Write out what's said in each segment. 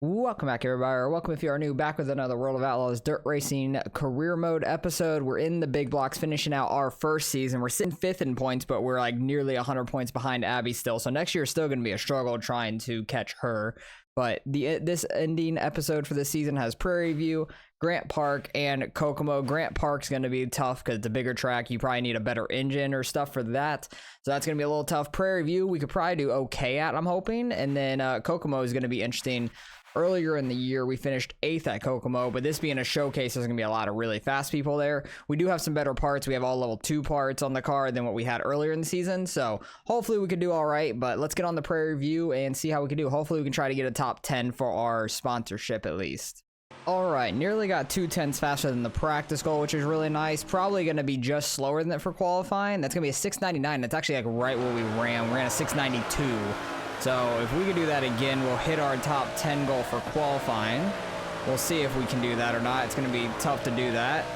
Welcome back, everybody, or welcome if you are new, back with another World of Outlaws Dirt Racing Career Mode episode. We're in the big blocks, finishing out our first season. We're sitting 5th in points, but we're like nearly 100 points behind Abby still. So next year is still going to be a struggle trying to catch her. But this ending episode for this season has Prairie View, Grant Park, and Kokomo. Grant Park's going to be tough because it's a bigger track. You probably need a better engine or stuff for that. So that's going to be a little tough. Prairie View, we could probably do okay at, I'm hoping. And then Kokomo is going to be interesting. Earlier in the year, we finished 8th at Kokomo, but this being a showcase, there's going to be a lot of really fast people there. We do have some better parts. We have all level 2 parts on the car than what we had earlier in the season, so hopefully we can do all right, but let's get on the Prairie View and see how we can do. Hopefully we can try to get a top 10 for our sponsorship at least. All right, nearly got 2/10 faster than the practice goal, which is really nice. Probably going to be just slower than that for qualifying. That's going to be a 6:99. That's actually like right where we ran. We ran a 6:92. So if we can do that again, we'll hit our top 10 goal for qualifying. We'll see if we can do that or not. It's going to be tough to do that.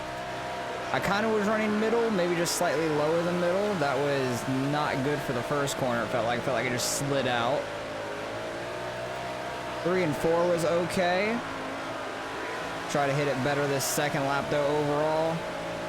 I kind of was running middle, maybe just slightly lower than middle. That was not good for the first corner. It felt like it just slid out. 3 and 4 was okay. Try to hit it better this second lap though overall.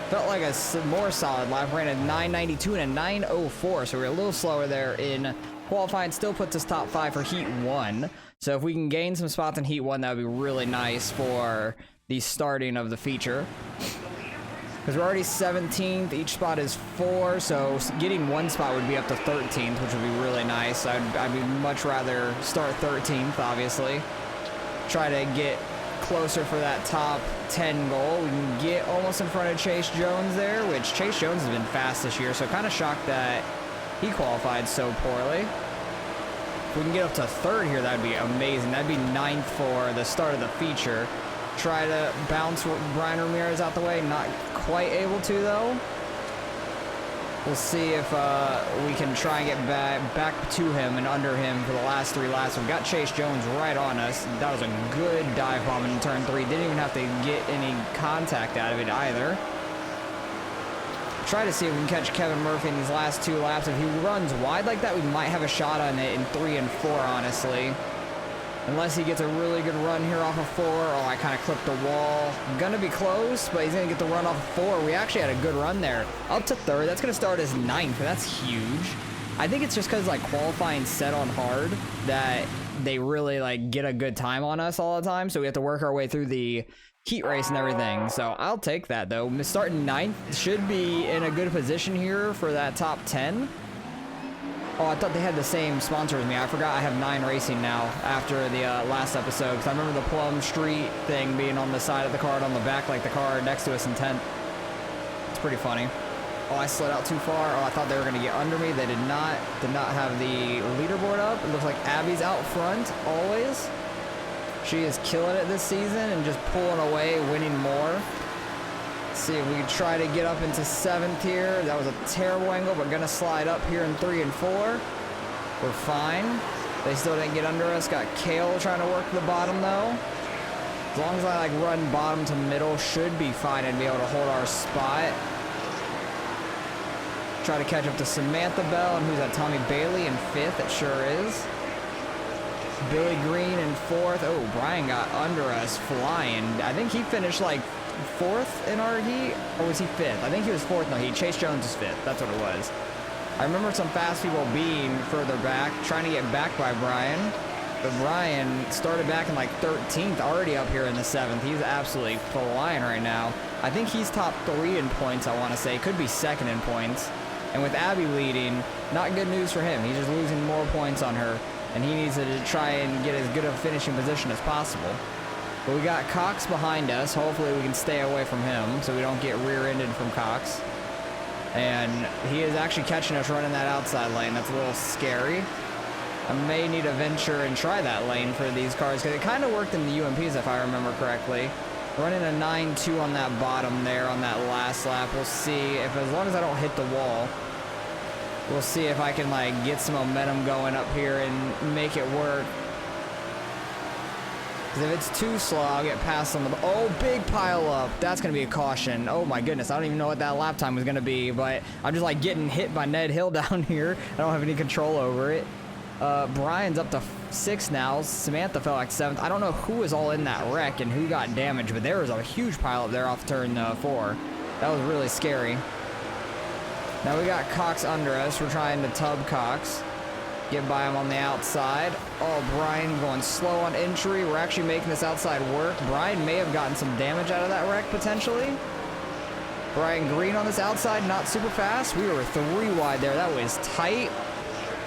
Felt like a more solid lap. Ran a 9:92 and a 9:04, so we're a little slower there in qualifying. Still puts us top 5 for Heat 1. So if we can gain some spots in Heat 1, that would be really nice for the starting of the feature. Because we're already 17th, each spot is 4, so getting one spot would be up to 13th, which would be really nice. I'd be much rather start 13th, obviously. Try to get closer for that top 10 goal. We can get almost in front of Chase Jones there, which Chase Jones has been fast this year, so kind of shocked that he qualified so poorly. If we can get up to 3rd here, that'd be amazing. That'd be 9th for the start of the feature. Try to bounce Brian Ramirez out the way. Not quite able to, though. We'll see if we can try and get back to him and under him for the last 3 laps. We've got Chase Jones right on us. That was a good dive bomb in turn 3. Didn't even have to get any contact out of it either. Try to see if we can catch Kevin Murphy in these last 2 laps. If he runs wide like that, we might have a shot on it in 3 and 4, honestly. Unless he gets a really good run here off of 4. Oh, I kind of clipped the wall. Gonna be close, but he's gonna get the run off of 4. We actually had a good run there. Up to 3rd. That's gonna start as 9th. That's huge. I think it's just because like qualifying set on hard that they really like get a good time on us all the time. So we have to work our way through the heat race and everything. So I'll take that though. Starting 9th, should be in a good position here for that top 10. Oh, I thought they had the same sponsor as me. I forgot I have 9 Racing now after the last episode, because I remember the Plum Street thing being on the side of the card on the back like the car next to us in 10th. It's pretty funny. Oh, I slid out too far. Oh, I thought they were going to get under me. They did not. Did not have the leaderboard up. It looks like Abby's out front always. She is killing it this season and just pulling away, winning more. Let's see if we can try to get up into 7th here. That was a terrible angle, but gonna slide up here in 3 and 4. We're fine. They still didn't get under us. Got Kale trying to work the bottom though. As long as I like run bottom to middle, should be fine and be able to hold our spot. Try to catch up to Samantha Bell, and who's that? Tommy Bailey in 5th. It sure is. Billy Green in 4th. Oh, Brian got under us flying. I think he finished like 4th in our heat, or was he 5th? I think he was 4th in the heat. Chase Jones is 5th. That's what it was. I remember some fast people being further back, trying to get back by Brian. But Brian started back in like 13th, already up here in the 7th. He's absolutely flying right now. I think he's top 3 in points, I want to say. Could be 2nd in points. And with Abby leading, not good news for him. He's just losing more points on her. And he needs to try and get as good a finishing position as possible. But we got Cox behind us. Hopefully we can stay away from him so we don't get rear-ended from Cox. And he is actually catching us running that outside lane. That's a little scary. I may need to venture and try that lane for these cars because it kind of worked in the UMPs if I remember correctly. Running a 9.2 on that bottom there on that last lap. We'll see if, as long as I don't hit the wall, we'll see if I can like get some momentum going up here and make it work. Because if it's too slow, I'll get past on the... Oh, big pile up. That's going to be a caution. Oh my goodness. I don't even know what that lap time was going to be, but I'm just like getting hit by Ned Hill down here. I don't have any control over it. Brian's up to 6 now. Samantha fell like 7th. I don't know who was all in that wreck and who got damaged, but there was a huge pile up there off turn 4. That was really scary. Now we got Cox under us. We're trying to tub Cox. Get by him on the outside. Oh, Brian going slow on entry. We're actually making this outside work. Brian may have gotten some damage out of that wreck potentially. Brian Green on this outside, not super fast. We were 3 wide there. That was tight.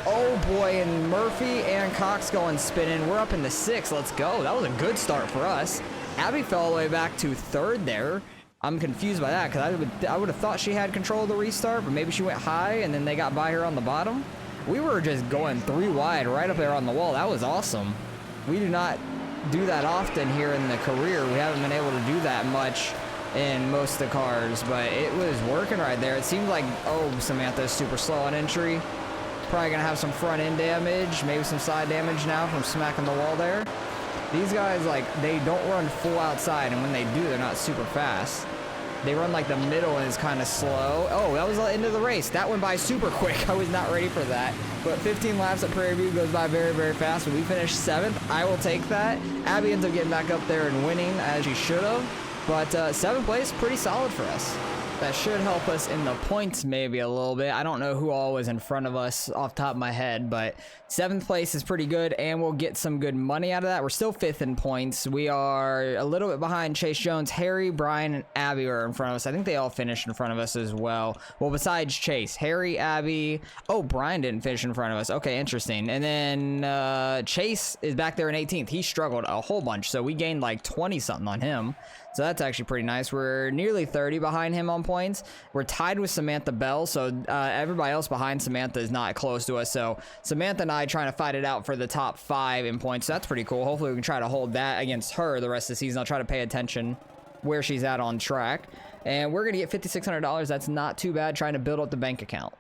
Oh boy, and Murphy and Cox going spinning. We're up in the 6th. Let's go. That was a good start for us. Abby fell all the way back to 3rd there. I'm confused by that because I would have thought she had control of the restart, but maybe she went high and then they got by her on the bottom. We were just going 3 wide right up there on the wall. That was awesome. We do not do that often here in the career. We haven't been able to do that much in most of the cars, but it was working right there. It seemed like, oh, Samantha's super slow on entry. Probably gonna have some front end damage, maybe some side damage now from smacking the wall there. These guys, like, they don't run full outside, and when they do, they're not super fast. They run like the middle and it's kind of slow. Oh, that was the end of the race. That went by super quick. I was not ready for that. But 15 laps at Prairie View goes by very, very fast. When we finished 7th, I will take that. Abby ends up getting back up there and winning as she should have. But 7th place, pretty solid for us. That should help us in the points maybe a little bit. I don't know who all was in front of us off the top of my head, but 7th place is pretty good, and we'll get some good money out of that. We're still 5th in points. We are a little bit behind Chase Jones. Harry, Brian, and Abby are in front of us. I think they all finished in front of us as well. Well, besides Chase, Harry, Abby. Oh, Brian didn't finish in front of us. Okay, interesting. And then Chase is back there in 18th. He struggled a whole bunch, so we gained like 20-something on him. So that's actually pretty nice. We're nearly 30 behind him on points. We're tied with Samantha Bell, so everybody else behind Samantha is not close to us. So Samantha and I trying to fight it out for the top 5 in points. So that's pretty cool. Hopefully we can try to hold that against her the rest of the season. I'll try to pay attention where she's at on track. And we're going to get $5,600. That's not too bad, trying to build up the bank account.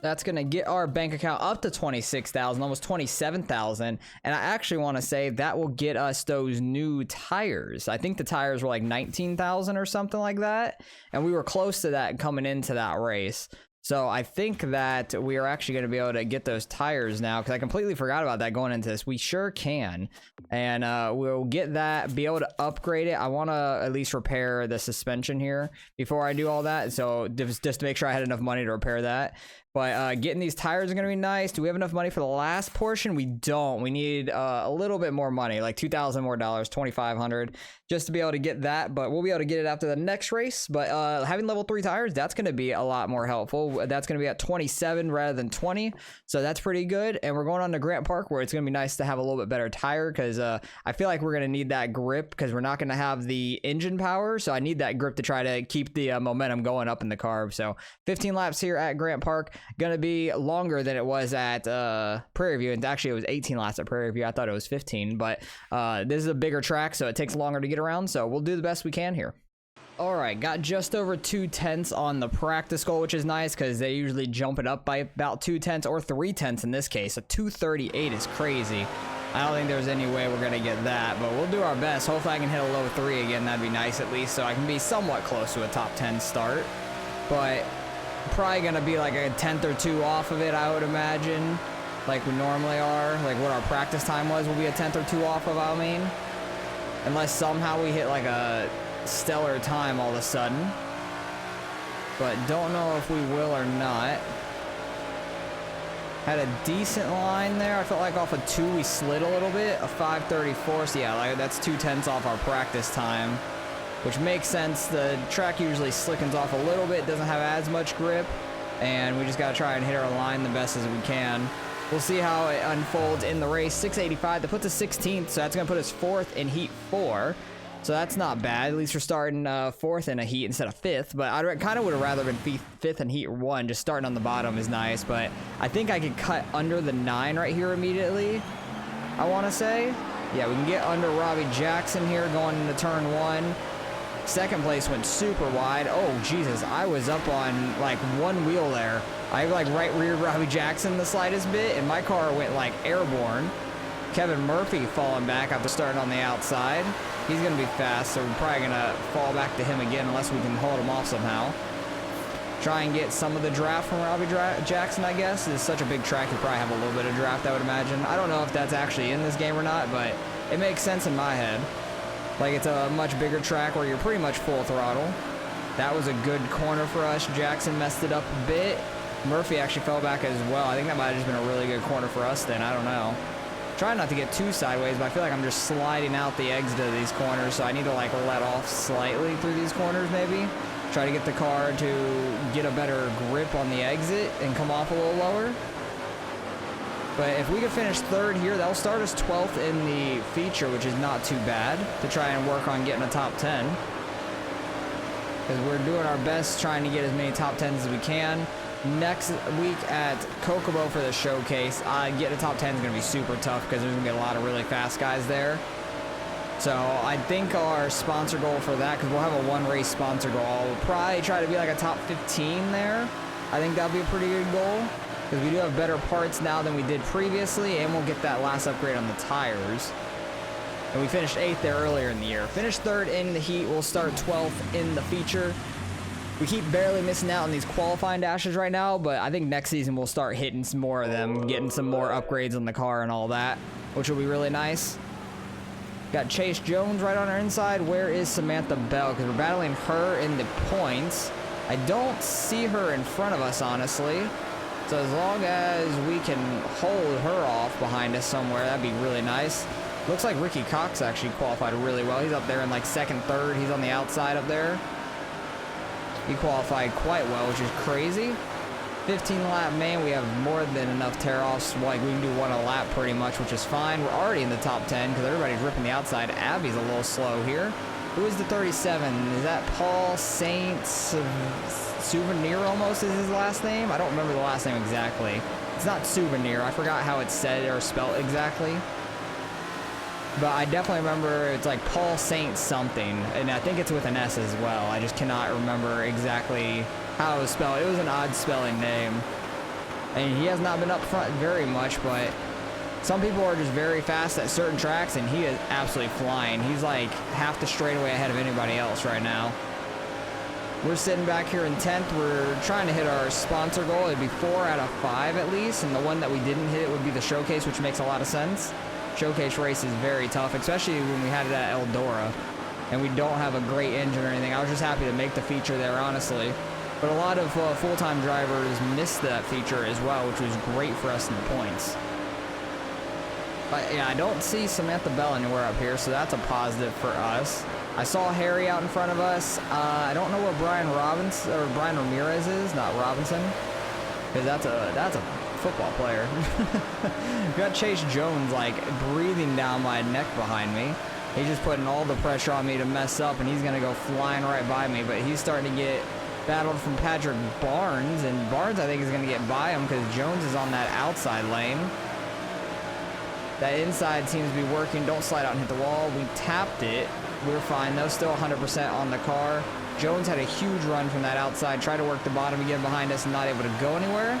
That's going to get our bank account up to 26,000, almost 27,000. And I actually want to say that will get us those new tires. I think the tires were like 19,000 or something like that. And we were close to that coming into that race. So I think that we are actually going to be able to get those tires now, because I completely forgot about that going into this. We sure can. And we'll get that, be able to upgrade it. I want to at least repair the suspension here before I do all that. So just to make sure I had enough money to repair that. But getting these tires are going to be nice. Do we have enough money for the last portion? We don't. We need a little bit more money, like $2,000 more, $2,500, just to be able to get that. But we'll be able to get it after the next race. But having level 3 tires, that's going to be a lot more helpful. That's going to be at 27 rather than 20. So that's pretty good. And we're going on to Grant Park, where it's going to be nice to have a little bit better tire, because I feel like we're going to need that grip, because we're not going to have the engine power. So I need that grip to try to keep the momentum going up in the carb. So 15 laps here at Grant Park. Gonna be longer than it was at Prairie View, and actually it was 18 laps at Prairie View. I thought it was 15, but this is a bigger track, so it takes longer to get around, so we'll do the best we can here. All right, got just over 2/10 on the practice goal, which is nice because they usually jump it up by about 2/10 or 3/10 in this case. A 2:38 is crazy. I don't think there's any way we're gonna get that, but we'll do our best. Hopefully I can hit a low 3 again. That'd be nice, at least, so I can be somewhat close to a top 10 start. But probably gonna be like a 10th or 2 off of it, I would imagine, like we normally are. Like what our practice time was will be a 10th or 2 off of, I mean, unless somehow we hit like a stellar time all of a sudden, but don't know if we will or not. Had a decent line there. I felt like off of 2 we slid a little bit, a 5:34, so yeah, like that's 2/10 off our practice time, which makes sense. The track usually slickens off a little bit, doesn't have as much grip, and we just got to try and hit our line the best as we can. We'll see how it unfolds in the race. 685, that puts us 16th, so that's going to put us 4th in Heat 4. So that's not bad. At least we're starting 4th in a heat instead of 5th, but I kind of would have rather been 5th in Heat 1. Just starting on the bottom is nice, but I think I could cut under the 9 right here immediately, I want to say. Yeah, we can get under Robbie Jackson here going into turn 1. Second place went super wide. Oh, Jesus. I was up on, like, 1 wheel there. I, like, right rear Robbie Jackson the slightest bit, and my car went, like, airborne. Kevin Murphy falling back after starting on the outside. He's going to be fast, so we're probably going to fall back to him again unless we can hold him off somehow. Try and get some of the draft from Robbie Jackson, I guess. It's such a big track, you probably have a little bit of draft, I would imagine. I don't know if that's actually in this game or not, but it makes sense in my head. Like, it's a much bigger track where you're pretty much full throttle. That was a good corner for us. Jackson messed it up a bit. Murphy actually fell back as well. I think that might have just been a really good corner for us then. I don't know. Try not to get too sideways, but I feel like I'm just sliding out the exit of these corners, so I need to, like, let off slightly through these corners, maybe. Try to get the car to get a better grip on the exit and come off a little lower. But if we could finish third here, that'll start us 12th in the feature, which is not too bad, to try and work on getting a top 10. Because we're doing our best trying to get as many top 10s as we can. Next week at Kokomo for the showcase, getting a top 10 is going to be super tough because there's going to be a lot of really fast guys there. So I think our sponsor goal for that, because we'll have a one race sponsor goal, we'll probably try to be like a top 15 there. I think that'll be a pretty good goal, because we do have better parts now than we did previously, and we'll get that last upgrade on the tires. And we finished 8th there earlier in the year. Finished 3rd in the heat, we'll start 12th in the feature. We keep barely missing out on these qualifying dashes right now, but I think next season we'll start hitting some more of them, getting some more upgrades on the car and all that, which will be really nice. Got Chase Jones right on our inside. Where is Samantha Bell? Because we're battling her in the points. I don't see her in front of us, honestly. So as long as we can hold her off behind us somewhere, that'd be really nice. Looks like Ricky Cox actually qualified really well. He's up there in like 2nd, 3rd. He's on the outside up there. He qualified quite well, which is crazy. 15 lap main, we have more than enough tear-offs. Like, we can do one a lap pretty much, which is fine. We're already in the top 10 because everybody's ripping the outside. Abby's a little slow here. Who is the 37? Is that Paul Saint Souvenir almost is his last name? I don't remember the last name exactly. It's not Souvenir. I forgot how it's said or spelled exactly. But I definitely remember it's like Paul Saint something, and I think it's with an S as well. I just cannot remember exactly how it was spelled. It was an odd spelling name. And he has not been up front very much, but some people are just very fast at certain tracks, and he is absolutely flying. He's like half the straightaway ahead of anybody else right now. We're sitting back here in 10th. We're trying to hit our sponsor goal. It'd be 4 out of 5 at least, and the one that we didn't hit would be the showcase, which makes a lot of sense. Showcase race is very tough, especially when we had it at Eldora, and we don't have a great engine or anything. I was just happy to make the feature there, honestly. But a lot of full-time drivers missed that feature as well, which was great for us in the points. But yeah, I don't see Samantha Bell anywhere up here, so that's a positive for us. I saw Harry out in front of us. I don't know where Brian Ramirez is, not Robinson, because that's a football player. Got Chase Jones like breathing down my neck behind me. He's just putting all the pressure on me to mess up, and he's gonna go flying right by me. But he's starting to get battled from Patrick Barnes, and Barnes I think is gonna get by him because Jones is on that outside lane. That inside seems to be working. Don't slide out and hit the wall. We tapped it. We're fine though. Still 100% on the car. Jones had a huge run from that outside. Tried to work the bottom again behind us, not able to go anywhere.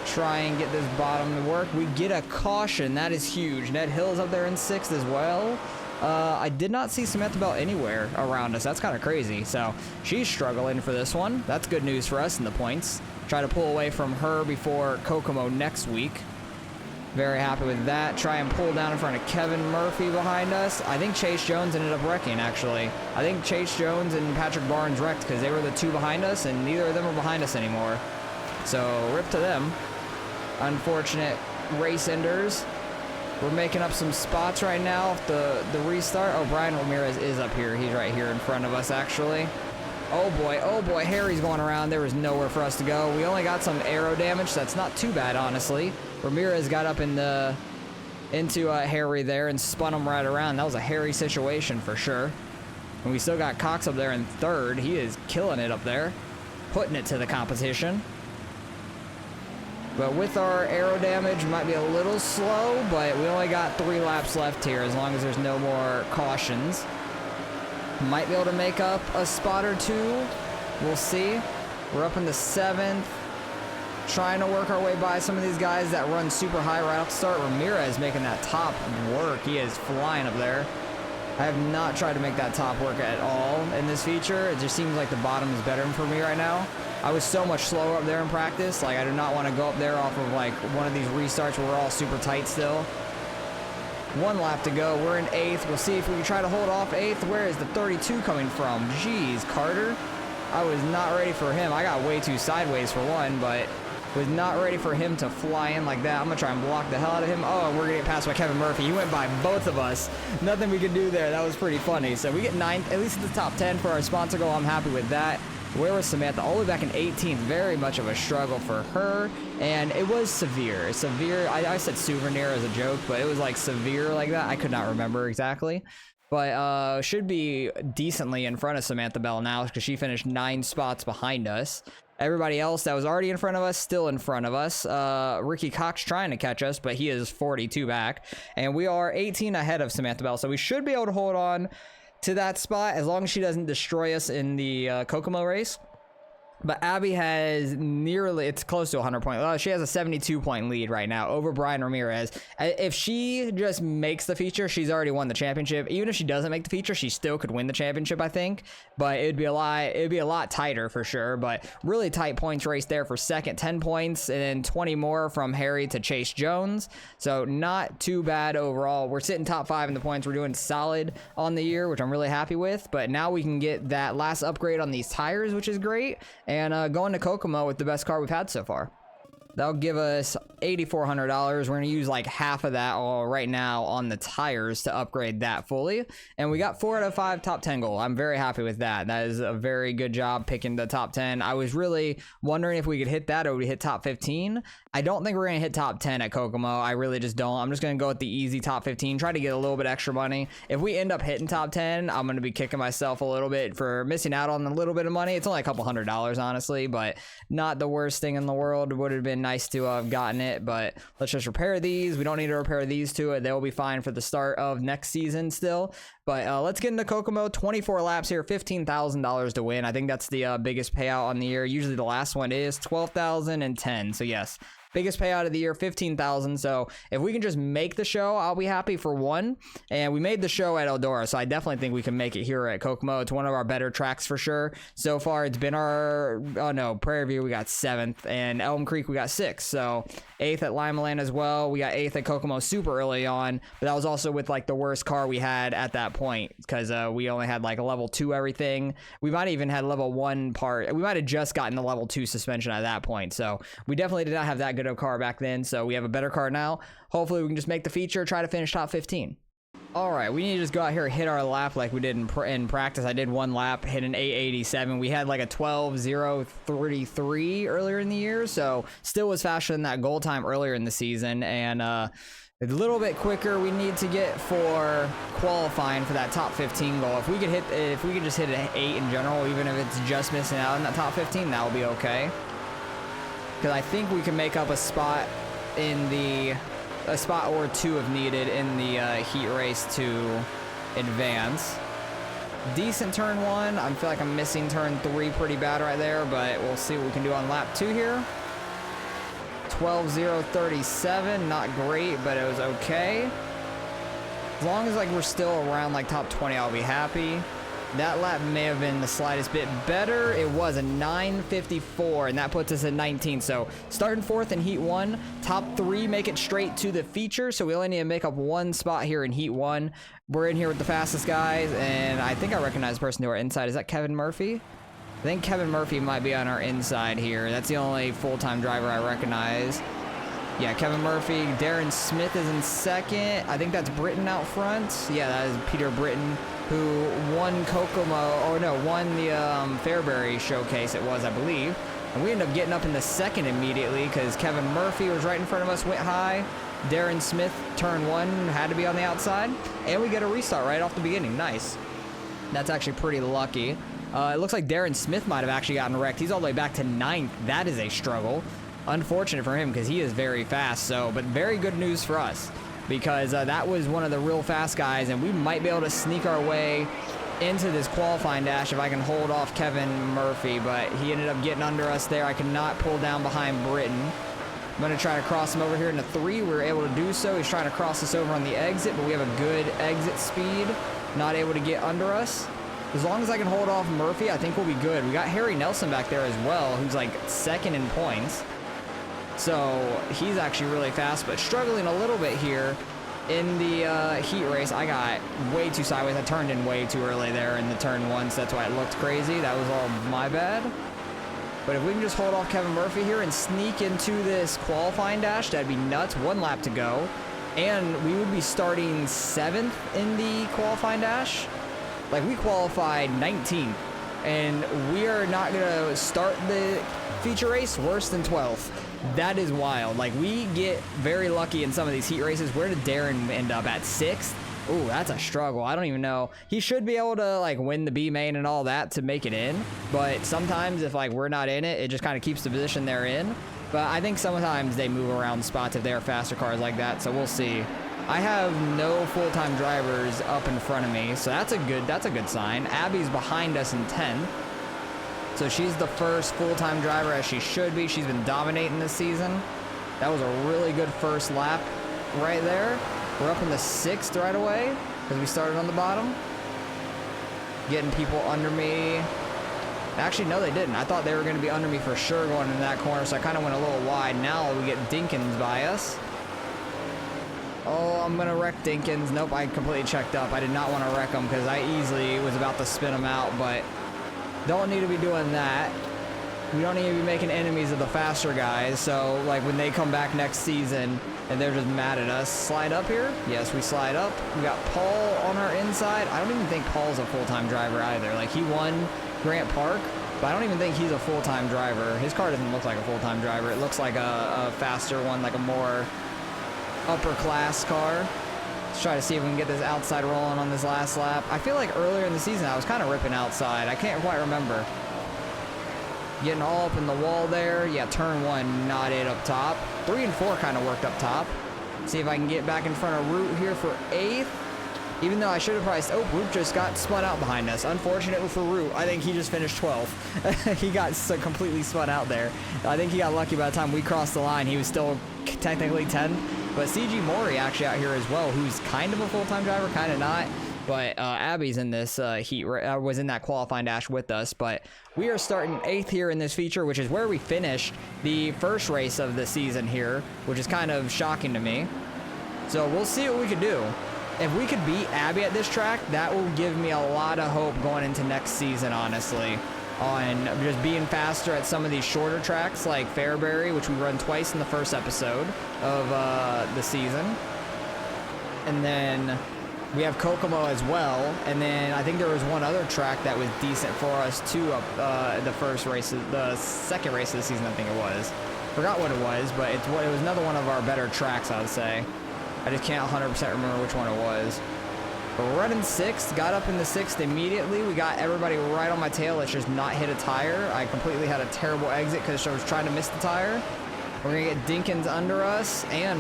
Try and get this bottom to work. We get a caution. That is huge. Ned Hill's up there in 6th as well. I did not see Samantha Bell anywhere around us. That's kind of crazy. So she's struggling for this one. That's good news for us in the points. Try to pull away from her before Kokomo next week. Very happy with that. Try and pull down in front of Kevin Murphy behind us. I think Chase Jones ended up wrecking, actually. I think Chase Jones and Patrick Barnes wrecked because they were the two behind us, and neither of them are behind us anymore. So rip to them. Unfortunate race enders. We're making up some spots right now. The restart. Oh, Brian Ramirez is up here. He's right here in front of us, actually. Oh boy, Harry's going around. There was nowhere for us to go. We only got some aero damage, so that's not too bad, honestly. Ramirez got up into Harry there and spun him right around. That was a hairy situation for sure. And we still got Cox up there in 3rd. He is killing it up there, putting it to the competition. But with our aero damage, might be a little slow, but we only got 3 laps left here as long as there's no more cautions. Might be able to make up a spot or two. We'll see. We're up into 7th. Trying to work our way by some of these guys that run super high right off the start. Ramirez making that top work. He is flying up there. I have not tried to make that top work at all in this feature. It just seems like the bottom is better for me right now. I was so much slower up there in practice. Like, I do not want to go up there off of like one of these restarts where we're all super tight still. 1 lap to go. We're in 8th. We'll see if we can try to hold off 8th. Where is the 32 coming from? Jeez, Carter. I was not ready for him. I got way too sideways for one, but was not ready for him to fly in like that. I'm gonna try and block the hell out of him. Oh, and we're gonna get passed by Kevin Murphy. He went by both of us. Nothing we could do there. That was pretty funny. So we get 9th, at least at the top 10 for our sponsor goal. I'm happy with that. Where was Samantha? All the way back in 18th. Very much of a struggle for her. And it was severe. Severe. I said souvenir as a joke, but it was like severe like that. I could not remember exactly. But should be decently in front of Samantha Bell now because she finished 9 spots behind us. Everybody else that was already in front of us, still in front of us. Ricky Cox trying to catch us, but he is 42 back. And we are 18 ahead of Samantha Bell. So we should be able to hold on to that spot as long as she doesn't destroy us in the Kokomo race. But Abby has nearly, it's close to 100 point. She has a 72 point lead right now over Brian Ramirez. If she just makes the feature, she's already won the championship. Even if she doesn't make the feature, she still could win the championship, I think. But it'd be a lot tighter for sure. But really tight points race there for second, 10 points and then 20 more from Harry to Chase Jones. So not too bad overall. We're sitting top 5 in the points. We're doing solid on the year, which I'm really happy with. But now we can get that last upgrade on these tires, which is great. And going to Kokomo with the best car we've had so far. That'll give us $8,400. We're going to use like half of that right now on the tires to upgrade that fully. And we got 4 out of 5 top 10 goal. I'm very happy with that. That is a very good job picking the top 10. I was really wondering if we could hit that or we hit top 15. I don't think we're going to hit top 10 at Kokomo. I really just don't. I'm just going to go with the easy top 15, try to get a little bit extra money. If we end up hitting top 10, I'm going to be kicking myself a little bit for missing out on a little bit of money. It's only a couple $100, honestly, but not the worst thing in the world. Would have been nice to have gotten it, but let's just repair these. We don't need to repair these to it. They'll be fine for the start of next season still. But let's get into Kokomo. 24 laps here, $15,000 to win. I think that's the biggest payout on the year. Usually the last one is $12,010. So yes, biggest payout of the year, $15,000. So if we can just make the show, I'll be happy for one. And we made the show at Eldora, so I definitely think we can make it here at Kokomo. It's one of our better tracks for sure. So far, it's been our, oh no, Prairie View, we got 7th, and Elm Creek, we got 6th. So 8th at Lima Land as well. We got 8th at Kokomo super early on, but that was also with like the worst car we had at that point because we only had like a level 2 everything. We might have even had level 1 part. We might have just gotten the level 2 suspension at that point. So we definitely did not have that good of a car back then. So we have a better car now. Hopefully we can just make the feature, try to finish top 15. All right, we need to just go out here and hit our lap like we did in practice. I did 1 lap, hit an 887. We had like a 12:033 earlier in the year, so still was faster than that goal time earlier in the season. And a little bit quicker we need to get for qualifying for that top 15 goal. If we could just hit an 8 in general, even if it's just missing out on that top 15, that will be okay. Because I think we can make up a spot in a spot or 2 if needed in the heat race to advance. Decent turn 1. I feel like I'm missing turn 3 pretty bad right there, but we'll see what we can do on lap 2 here. 12:037, not great, but it was okay. As long as like we're still around like top 20, I'll be happy. That lap may have been the slightest bit better. It was a 9:54, and that puts us at 19. So starting 4th in Heat 1, top 3 make it straight to the feature. So we only need to make up 1 spot here in Heat 1. We're in here with the fastest guys, and I think I recognize the person to our inside. Is that Kevin Murphy? I think Kevin Murphy might be on our inside here. That's the only full-time driver I recognize. Yeah, Kevin Murphy. Darren Smith is in 2nd. I think that's Britton out front. Yeah, that is Peter Britton, who won won the Fairbury showcase, it was, I believe. And we ended up getting up in the 2nd immediately because Kevin Murphy was right in front of us, went high. Darren Smith, turn 1, had to be on the outside. And we get a restart right off the beginning. Nice. That's actually pretty lucky. It looks like Darren Smith might have actually gotten wrecked. He's all the way back to 9th. That is a struggle. Unfortunate for him because he is very fast. So, but very good news for us because that was one of the real fast guys, and we might be able to sneak our way into this qualifying dash if I can hold off Kevin Murphy, but he ended up getting under us there. I could not pull down behind Britton. I'm going to try to cross him over here into 3. We were able to do so. He's trying to cross us over on the exit, but we have a good exit speed. not able to get under us. As long as I can hold off Murphy, I think we'll be good. We got Harry Nelson back there as well, who's like second in points. So he's actually really fast, but struggling a little bit here in the heat race. I got way too sideways. I turned in way too early there in the turn one, so that's why it looked crazy. That was all my bad. But if we can just hold off Kevin Murphy here and sneak into this qualifying dash, that'd be nuts. 1 lap to go. And we would be starting 7th in the qualifying dash. Like, we qualified 19th. And we are not going to start the feature race worse than 12th. That is wild. Like, we get very lucky in some of these heat races. Where did Darren end up? At 6th? Ooh, that's a struggle. I don't even know. He should be able to, like, win the B main and all that to make it in. But sometimes if, like, we're not in it, it just kind of keeps the position they're in. But I think sometimes they move around spots if they are faster cars like that. So we'll see. I have no full-time drivers up in front of me. So that's a good sign. Abby's behind us in 10th. So she's the first full-time driver, as she should be. She's been dominating this season. That was a really good first lap right there. We're up in the 6th right away because we started on the bottom. Getting people under me. Actually, no, they didn't. I thought they were going to be under me for sure going into that corner, so I kind of went a little wide. Now we get Dinkins by us. Oh, I'm going to wreck Dinkins. Nope, I completely checked up. I did not want to wreck him because I easily was about to spin him out, but don't need to be doing that. We don't need to be making enemies of the faster guys, so like when they come back next season and they're just mad at us. Slide up here? Yes, we slide up. We got Paul on our inside. I don't even think Paul's a full-time driver either. Like, he won Grant Park, but I don't even think he's a full-time driver. His car doesn't look like a full-time driver. It looks like a faster one, like a more upper-class car. Let's try to see if we can get this outside rolling on this last lap. I feel like earlier in the season I was kind of ripping outside. I can't quite remember. Getting all up in the wall there. Yeah, turn 1, not it up top. 3 and 4 kind of worked up top. See if I can get back in front of Root here for 8th. Even though I should have priced. Oh, Root just got spun out behind us. Unfortunately for Root, I think he just finished 12th. He got so completely spun out there. I think he got lucky by the time we crossed the line. He was still technically 10th. But CG Mori actually out here as well, who's kind of a full-time driver, kind of not. But Abby's in this heat, was in that qualifying dash with us. But we are starting 8th here in this feature, which is where we finished the first race of the season here, which is kind of shocking to me. So we'll see what we can do. If we could beat Abby at this track, that will give me a lot of hope going into next season, honestly, on just being faster at some of these shorter tracks like Fairbury, which we run twice in the first episode of the season. And then we have Kokomo as well, and then I think there was one other track that was decent for us too. The second race of the season, I think it was. Forgot what it was, but it was another one of our better tracks, I would say. I just can't 100% remember which one it was. But we're running 6th, got up in the 6th immediately. We got everybody right on my tail. Let's just not hit a tire. I completely had a terrible exit because I was trying to miss the tire. We're gonna get Dinkins under us and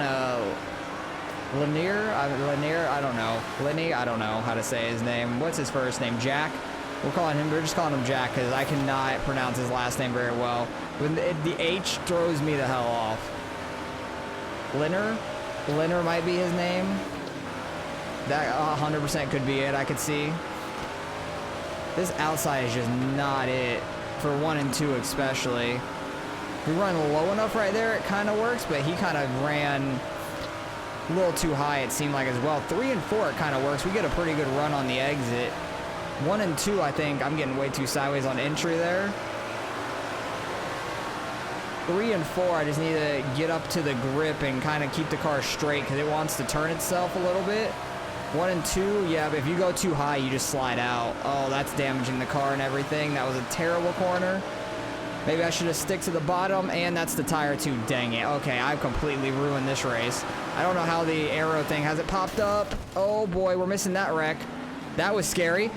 Lanier, I don't know. Lenny, I don't know how to say his name. What's his first name? Jack? We're just calling him Jack because I cannot pronounce his last name very well. When the H throws me the hell off. Linner might be his name. That 100% could be it, I could see. This outside is just not it. For 1 and 2 especially. If we run low enough right there, it kind of works, but he kind of ran a little too high, it seemed like, as well. 3 and 4, it kind of works. We get a pretty good run on the exit. 1 and 2, I think I'm getting way too sideways on entry there. 3 and 4, I just need to get up to the grip and kind of keep the car straight because it wants to turn itself a little bit. 1 and 2, yeah, but if you go too high, you just slide out. Oh, that's damaging the car and everything. That was a terrible corner. Maybe I should have stick to the bottom, and that's the tire too. Dang it. Okay, I've completely ruined this race. I don't know how the arrow thing has it popped up. Oh boy, we're missing that wreck. That was scary.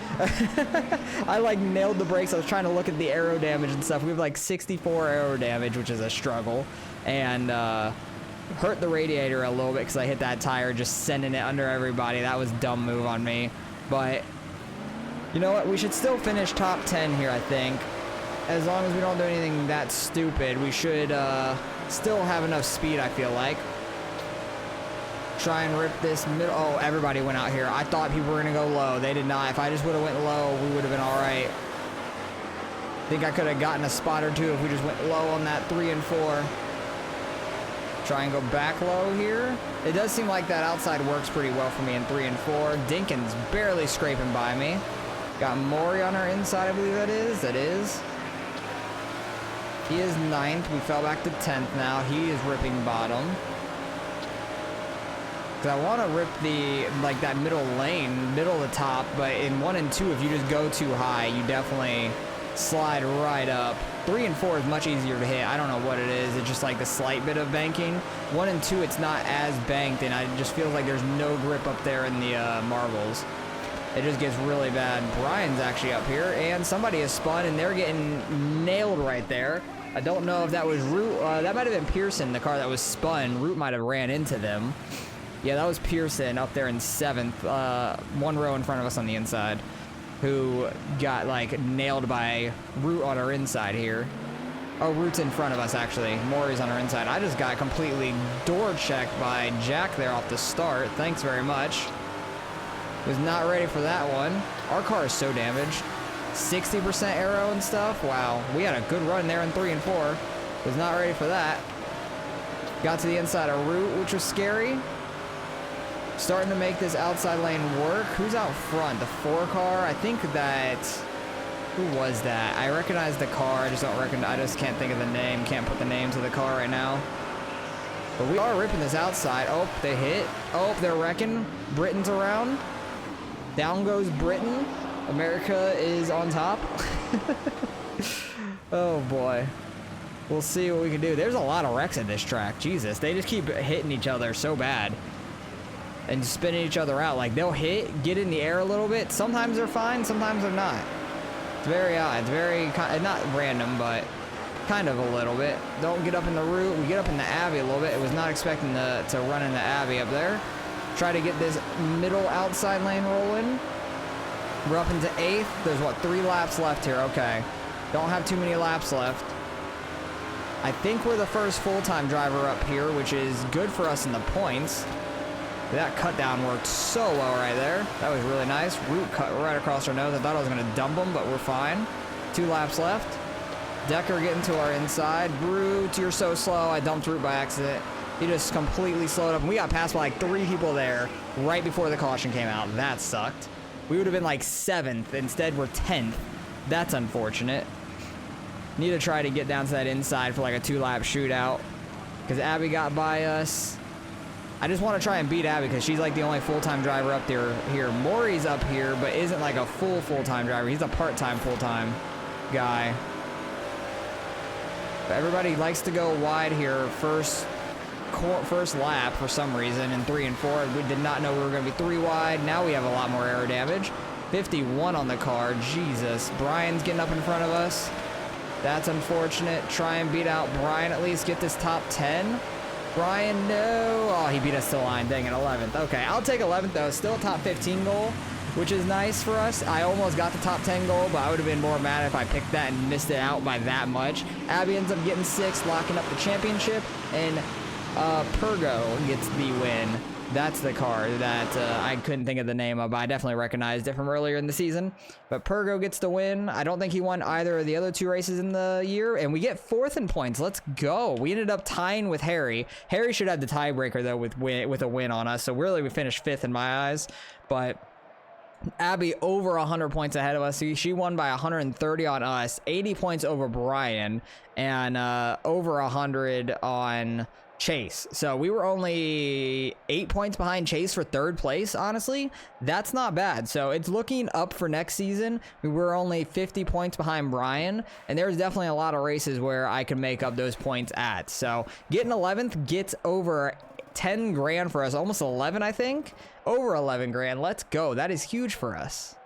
I like nailed the brakes. I was trying to look at the aero damage and stuff. We have like 64 aero damage, which is a struggle. And hurt the radiator a little bit because I hit that tire just sending it under everybody. That was a dumb move on me. But you know what? We should still finish top 10 here, I think. As long as we don't do anything that stupid, we should still have enough speed, I feel like. Try and rip this middle. Oh, everybody went out here. I thought people were gonna go low. They did not. If I just would have went low, we would have been all right. Think I could have gotten a spot or two if we just went low on that 3 and 4. Try and go back low here. It does seem like that outside works pretty well for me in 3 and 4. Dinkin's barely scraping by me. Got Maury on our inside, I believe that is. That is. He is 9th. We fell back to 10th now. He is ripping bottom. Because I want to rip the, like, that middle lane, middle of the top, but in 1 and 2, if you just go too high, you definitely slide right up. 3 and 4 is much easier to hit. I don't know what it is. It's just like the slight bit of banking. 1 and 2, it's not as banked, and it just feels like there's no grip up there in the marbles. It just gets really bad. Brian's actually up here, and somebody has spun, and they're getting nailed right there. I don't know if that was Root. That might have been Pearson, the car that was spun. Root might have ran into them. Yeah, that was Pearson up there in 7th, 1 row in front of us on the inside, who got, like, nailed by Root on our inside here. Oh, Root's in front of us, actually. Maury's on our inside. I just got completely door checked by Jack there off the start. Thanks very much. Was not ready for that one. Our car is so damaged. 60% aero and stuff. Wow, we had a good run there in 3 and 4. Was not ready for that. Got to the inside of Root, which was scary. Starting to make this outside lane work. Who's out front? The 4 car? I think that... Who was that? I recognize the car. I just can't think of the name. Can't put the name to the car right now. But we are ripping this outside. Oh, they hit. Oh, they're wrecking. Britain's around. Down goes Britain. America is on top. Oh boy. We'll see what we can do. There's a lot of wrecks at this track. Jesus, they just keep hitting each other so bad. And spinning each other out. Like, they'll hit, get in the air a little bit. Sometimes they're fine, sometimes they're not. It's very odd. It's very, not random, but kind of a little bit. Don't get up in the Root. We get up in the Abbey a little bit. It was not expecting to run in the Abbey up there. Try to get this middle outside lane rolling. We're up into 8th. There's, what, 3 laps left here. Okay. Don't have too many laps left. I think we're the first full-time driver up here, which is good for us in the points. That cut down worked so well right there. That was really nice. Root cut right across our nose. I thought I was going to dump him, but we're fine. 2 laps left. Decker getting to our inside. Root, you're so slow. I dumped Root by accident. He just completely slowed up. And we got passed by like 3 people there right before the caution came out. That sucked. We would have been like 7th. Instead, we're 10th. That's unfortunate. Need to try to get down to that inside for like a 2-lap shootout. Because Abby got by us. I just want to try and beat Abby because she's like the only full-time driver up there here. Maury's up here, but isn't like a full-time driver. He's a part-time full-time guy. But everybody likes to go wide here first lap for some reason in 3 and 4. We did not know we were going to be 3 wide. Now we have a lot more aero damage. 51 on the car. Jesus. Brian's getting up in front of us. That's unfortunate. Try and beat out Brian at least. Get this top 10. Brian, no. Oh, he beat us to the line. Dang it, 11th. Okay, I'll take 11th, though. Still a top 15 goal, which is nice for us. I almost got the top 10 goal, but I would have been more mad if I picked that and missed it out by that much. Abby ends up getting 6th, locking up the championship, and Pergo gets the win. That's the car that I couldn't think of the name of, but I definitely recognized it from earlier in the season. But Pergo gets the win. I don't think he won either of the other 2 races in the year, and we get 4th in points. Let's go. We ended up tying with Harry. Harry should have the tiebreaker, though, with a win on us, so really we finished 5th in my eyes. But Abby over 100 points ahead of us. She won by 130 on us, 80 points over Brian, and over 100 on Chase. So we were only 8 points behind Chase for 3rd place. Honestly, that's not bad. So it's looking up for next season. We were only 50 points behind Brian, and there's definitely a lot of races where I can make up those points at. So getting 11th gets over 10 grand for us, almost 11, I think. Over 11 grand. Let's go. That is huge for us.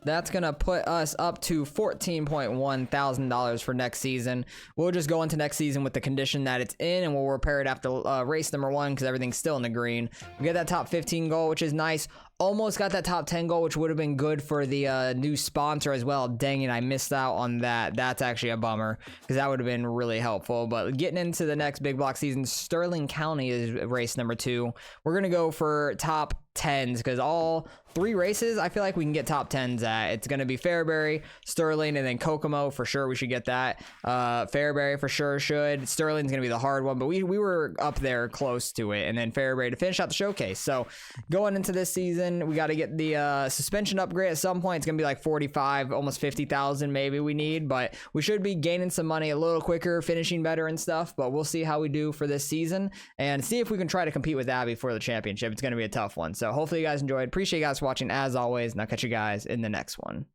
That's going to put us up to $14.1 thousand for next season. We'll just go into next season with the condition that it's in, and we'll repair it after race number 1 because everything's still in the green. We get that top 15 goal, which is nice. Almost got that top 10 goal, which would have been good for the new sponsor as well. Dang it, I missed out on that. That's actually a bummer because that would have been really helpful. But getting into the next big block season, Sterling County is race number 2. We're going to go for top 10s because all 3 races I feel like we can get top 10s at. It's going to be Fairbury, Sterling, and then Kokomo for sure. We should get that. Fairbury for sure should. Sterling's going to be the hard one, but we were up there close to it. And then Fairbury to finish out the showcase. So going into this season, we got to get the suspension upgrade at some point. It's going to be like 45, almost 50,000 maybe we need, but we should be gaining some money a little quicker, finishing better and stuff, but we'll see how we do for this season and see if we can try to compete with Abby for the championship. It's going to be a tough one. So hopefully you guys enjoyed. Appreciate you guys watching as always, and I'll catch you guys in the next one.